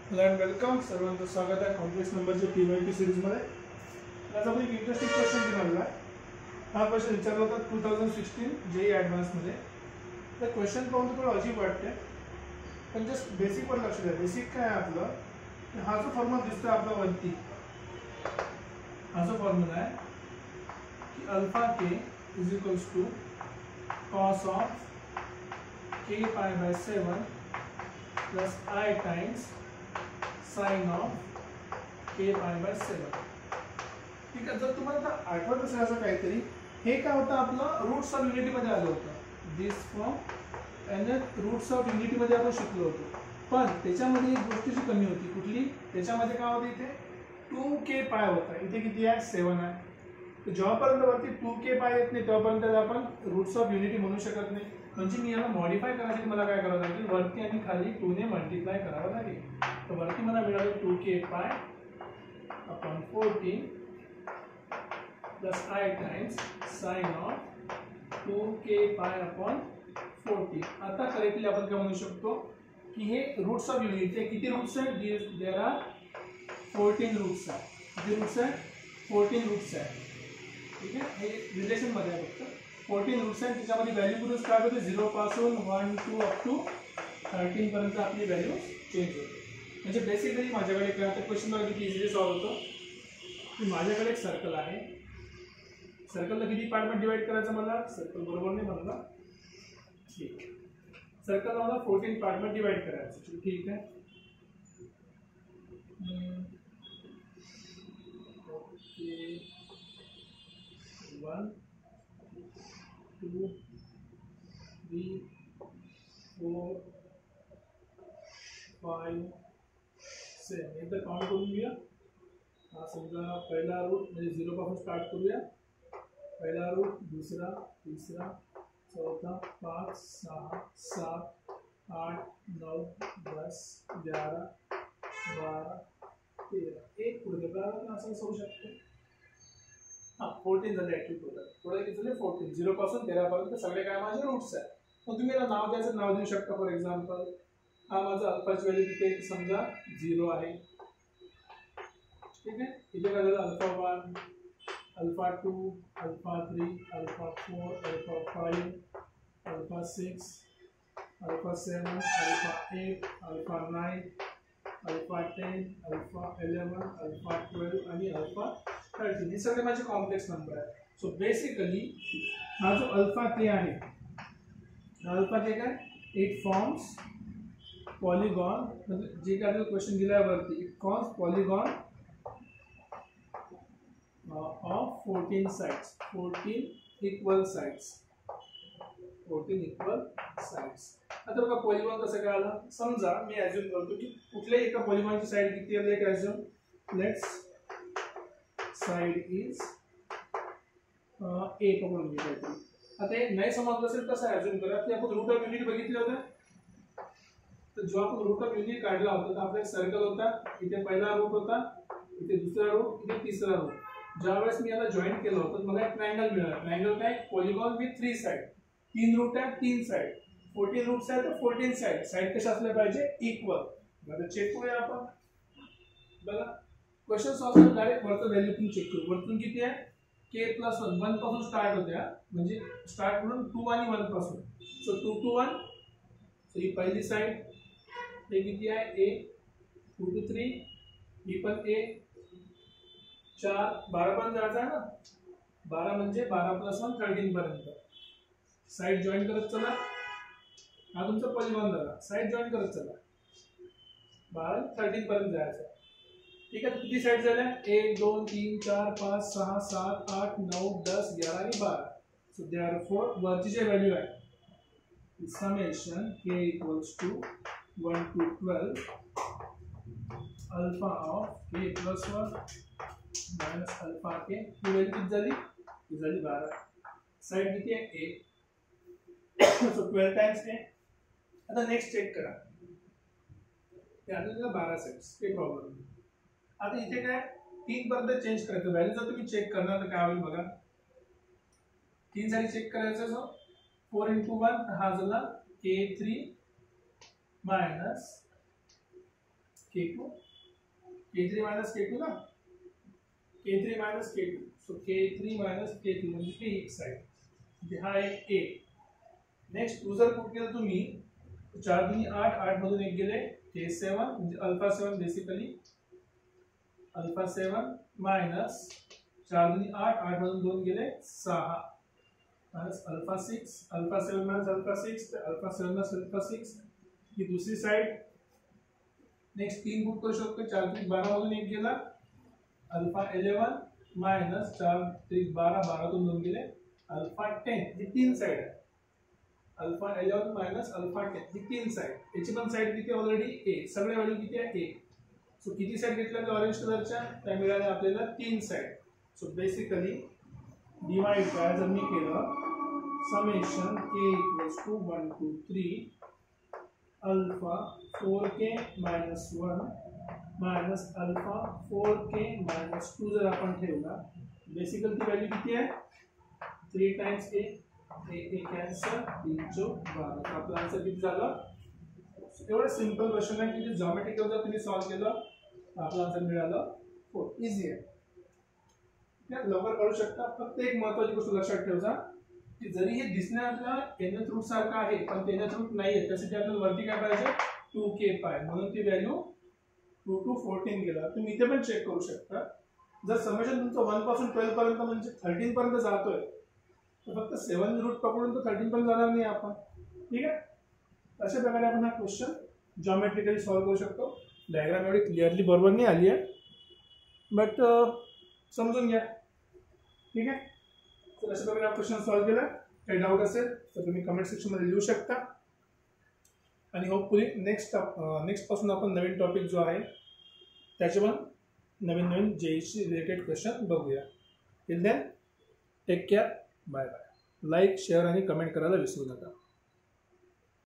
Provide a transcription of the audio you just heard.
Hello end welcome सर्वांचं स्वागत आहे कॉम्प्लेक्स नंबरच्या PYQ सिरीजमध्ये. आज आपण एक इंटरेस्टिंग क्वेश्चन घेऊन आला. हा क्वेश्चन विचारला होता 2016 JEE ॲडव्हान्समध्ये. तर क्वेश्चन पाहून थोडं अजीब वाटते, पण जस्ट बेसिकवर लक्ष द्या. बेसिक काय आहे आपलं, हा जो फॉर्म्युला दिसतोय आपला वरती, हा जो फॉर्म्युला आहे की alpha k is equals to cos of k pi by 7 plus I times sine of k pi by 7. ठीक आहे. जर तुम्हाला आता आठवत असेल असं काहीतरी, हे काय होतं आपलं रूट्स ऑफ युनिटी मध्ये आलं होतं. दिस फॉर्म आणि रूट्स ऑफ युनिटी मध्ये आपण शिकलो होतो. पण त्याच्यामध्ये एक गोष्टीची कमी होती. कुठली? त्याच्यामध्ये काय होतं, इथे 2k पाय होता, इथे किती आहे 7 आहे. तर जेव्हापर्यंत वरती 2k पाय येत नाही तेव्हापर्यंत आपण रूट्स ऑफ युनिटी म्हणू शकत नाही. म्हणजे मी याला मॉडिफाय करण्यासाठी मला काय करावं लागेल, वरती आणि खाली 2 ने मल्टिप्लाय करावं लागेल. तर वरती मला मिळालं 2k pi upon 14 plus I times sine of 2k pi upon 14. आता करेक्टली आपण काय म्हणू शकतो की हे रूट्स ऑफ युनिटी. किती रूट्स आहेत? देयर आर 14 रूट्स आहे. किती रूट्स आहे? 14 रूट्स आहे. ठीक आहे. हे रिलेशन मध्ये आहे फक्त 14 रूट्स आहेत. त्याच्यामध्ये व्हॅल्यू कुठून स्टार्ट होते? 0 पासून 1 2 अप टू 13 पर्यंत आपली व्हॅल्यू चेंज होते. म्हणजे बेसिकली माझ्याकडे काय आता क्वेश्चन बघा किती इझिली सॉल्व्ह होतो की माझ्याकडे एक सर्कल आहे. सर्कलला किती पार्टमध्ये डिवाइड करायचं मला? सर्कल बरोबर नाही म्हणला. ठीक. सर्कलला मला 14 पार्टमध्ये डिवाइड करायचं. ठीक आहे. ओके. 1 2 3 4 5 7 एकदा काउंट करून घेऊया. हा समजा पहिला रूट म्हणजे 0 पासून स्टार्ट करूया. पहिला रूट, दुसरा, तिसरा, चौथा, 5 6 7 8 9 10 11 12 13 एक पुढे असं होऊ शकतो. हा 14 झाले ऍक्च्युअली टोटल. टोटल किती झाले? 14. 0 पासून 13 पर्यंत सगळे काय माझे रूट्स आहेत. मग तुम्ही याला नाव द्यायचं, नाव देऊ शकता. फॉर एक्झाम्पल हा माझा अल्फाची व्हॅल्यू तिथे समजा 0 आहे. ठीक आहे. इथे काय झालं? Alpha 1 alpha 2 alpha 3 alpha 4 alpha 5 alpha 6 alpha 7 alpha 8 alpha 9 alpha 10 alpha 11 alpha 12 आणि अल्फा 13. हे सगळे माझे कॉम्प्लेक्स नंबर आहेत. सो बेसिकली हा जो अल्फा के आहे, अल्फा के काय, इट फॉर्म्स पॉलीगॉन. म्हणजे जे काय क्वेश्चन दिल्यावरती it forms polygon of 14 sides, 14 equal sides, 14 equal sides. आता बघा पॉलीगॉन कसं काय आला? समजा मी अज्यूम करतो की कुठल्याही एका पॉलीगॉनची साइड किती आहे. एक assume let's side is a पकडून घ्या काहीतरी. आता हे नाही समजलं असेल कसं अज्यूम करा की आपण रूट ऑफ युनिट बघितले होते. तर जेव्हा आपण रूट ऑफ युनिट काढला होता तर आपला एक सर्कल होता. इथे पहिला रूट होता, इथे दुसरा रूट, इथे तिसरा रूट. ज्यावेळेस मी याला जॉईन केलं होतं मला एक ट्रायंगल मिळाला. ट्रायंगल काय? Polygon with 3 side. 3 रूट आहे, 3 साइड. 14 रूट्स आहेत तर 14 साइड. साइड कशा असल्या पाहिजे? इक्वल. आता चेक करूया आपण. बघा क्वेश्चन सॉल्व्ह करून डायरेक्ट वरचं व्हॅल्यू तुम्ही चेक करू. वरतून किती आहे? k + 1 1 पासून स्टार्ट होते. म्हणजे स्टार्ट म्हणून 2 आणि 1 पासून. So 2 to 1. सो ही पहिली साइड. हे किती आहे? a 2 to 3. ही पण a 4 12 पर्यंत जायचं आहे ना. 12 म्हणजे 12 + 1 13 पर्यंत. साइड जॉईन करत चला. हा तुमचा पॉलीगॉन झाला. साइड जॉईन करत चला. 12 13 पर्यंत जायचं. ठीक आहे. किती साइड झाल्या? 1 2 3 4 5 6 7 8 9 10 11 आणि 12. सो देअरफॉर वरची जे व्हॅल्यू आहे summation k = 1 to 12 alpha of k + 1 minus alpha K. He value किती झाली? ही झाली 12. साइड किती आहे? 1. So 12 times a. आता नेक्स्ट चेक करा. याला 12 साइड्स. काही प्रॉब्लेम नाही. आता इथे काय 3 पर्यंत चेंज करायचं. व्हॅल्यू जर तुम्ही चेक करणार तर काय होईल बघा. 3 साठी चेक करायचं. सो 4 × 1 हा झाला k3 minus K2, K3 minus K2 ना, K3 minus K2, so K3 minus K2 म्हणजे हे एक साइड, म्हणजे हा एक A. नेक्स्ट तू जर पुट केलं तुम्ही 4 दुनी 8, 8 मधून एक गेले K7 म्हणजे अल्फा 7 बेसिकली अल्फा 7 मायनस 4 दुनी 8, 8 मधून 2 गेले 6 minus alpha 6, alpha 7 minus alpha 6 तर अल्फा 7 मायनस अल्फा 6 ही दूसरी साइड. नेक्स्ट 3 पुट करू शकतो, 4 दुनी 12 मधून एक गेला अल्फा 11 मायनस 4 3 12, 12 तून 2 गेले अल्फा 10. ही तीन साइड आहे, अल्फा 11 मायनस अल्फा 10 ही तीन साइड. याची पण साइड किती ऑलरेडी A, सगळे व्हॅल्यू किती आहे A. सो किती साइड घेतल्या ऑरेंज कलरच्या, त्या मिळाल्या आपल्याला तीन side. So basically divide by जर मी केलं summation K equals to 1 2 3 alpha 4K minus 1 minus alpha 4K minus 2 जर आपण ठेवला, बेसिकली ती व्हॅल्यू किती आहे 3 टाइम्स A, A कॅन्सल 3 चौक 12. आपला आन्सर किती झालं. एवढं सिंपल क्वेश्चन आहे की जॉमेट्रिकल जर तुम्ही सॉल्व केलं आपला आन्सर मिळालं 4. इझी आहे, लवकर करू शकता. फक्त एक महत्त्वाची गोष्ट लक्षात ठेवा की जरी हे दिसण्याला nth रूट सारखं आहे पण nth रूट नाही आहे, त्यासाठी आपल्याला वरती काय पाहिजे 2k पाय, म्हणून ती व्हॅल्यू 2 to 14 गेला. तुम्ही इथे पण चेक करू शकता. जर समेशन तुमचं 1 पासून 12 पर्यंत म्हणजे 13 पर्यंत जातोय तर फक्त 7 रूट पकडून तर 13 पर्यंत जाणार नाही आपण. ठीक आहे, अशा प्रकारे आपण हा क्वेश्चन जॉमेट्रिकली सॉल्व करू शकतो. डायग्राम एवढी क्लिअरली बरोबर नाही आली आहे बट समजून घ्या. ठीक आहे, तर अशा प्रकारे हा क्वेश्चन सॉल्व केला. काही डाऊट असेल तर तुम्ही कमेंट सेक्शन मध्ये लिहू शकता आणि होपफुली नेक्स्ट पासून आपण नवीन टॉपिक जो आहे त्याचे पण नवीन जेईसी रिलेटेड क्वेश्चन बघूया. Till then take care, bye bye. Like share आणि कमेंट करायला विसरू नका.